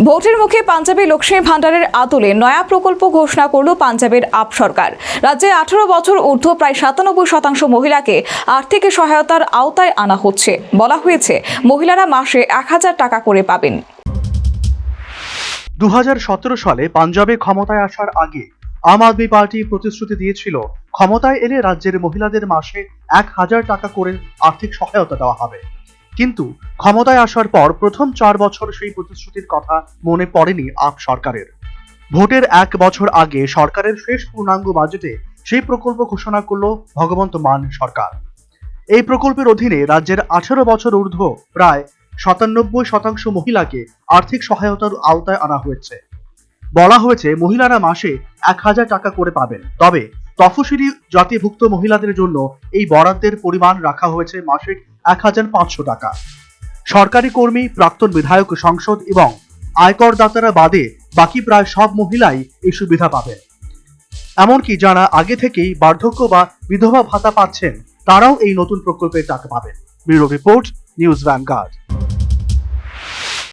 ভোটের মুখে পাঞ্জাবে লক্ষ্মী ভান্ডারের আদলে নয়া প্রকল্প ঘোষণা করল পাঞ্জাবের আপ সরকার। রাজ্যে 18 বছর ঊর্ধ্ব প্রায় 97% মহিলাকে আর্থিক সহায়তার আওতায় আনা হচ্ছে। বলা হয়েছে মহিলারা মাসে 1000 টাকা করে পাবেন। 2017 সালে পাঞ্জাবে ক্ষমতায় আসার আগে আম আদমি পার্টি প্রতিশ্রুতি দিয়েছিল ক্ষমতায় এলে রাজ্যের মহিলাদের মাসে 1000 টাকা করে আর্থিক সহায়তা দেওয়া হবে। কিন্তু ক্ষমতায় আসার পর প্রথম 4 বছর সেই প্রতিশ্রুতির কথা মনে পড়েনি আপ সরকারের। ভোটের 1 বছর আগে সরকারের শেষ পূর্ণাঙ্গ বাজেটে সেই প্রকল্প ঘোষণা করল ভগবন্ত মান সরকার। এই প্রকল্পের অধীনে রাজ্যের 18 বছর ঊর্ধ্ব প্রায় 97% মহিলাকে আর্থিক সহায়তার আওতায় আনা হয়েছে। বলা হয়েছে মহিলারা মাসে 1000 টাকা করে পাবেন। তবে তফসিলি জাতিভুক্ত মহিলাদের জন্য এই বরাদ্দের পরিমাণ রাখা হয়েছে মাসিক 1500 টাকা। সরকারি কর্মী, প্রাক্তন বিধায়ক, সংসদ এবং আয়করদাতারা বাদে বাকি প্রায় সব মহিলাই এই সুবিধা পাবেন। এমনকি যারা আগে থেকেই বার্ধক্য বা বিধবা ভাতা পাচ্ছেন তারাও এই নতুন প্রকল্পের টাকা পাবেন। Bureau report, news vanguard.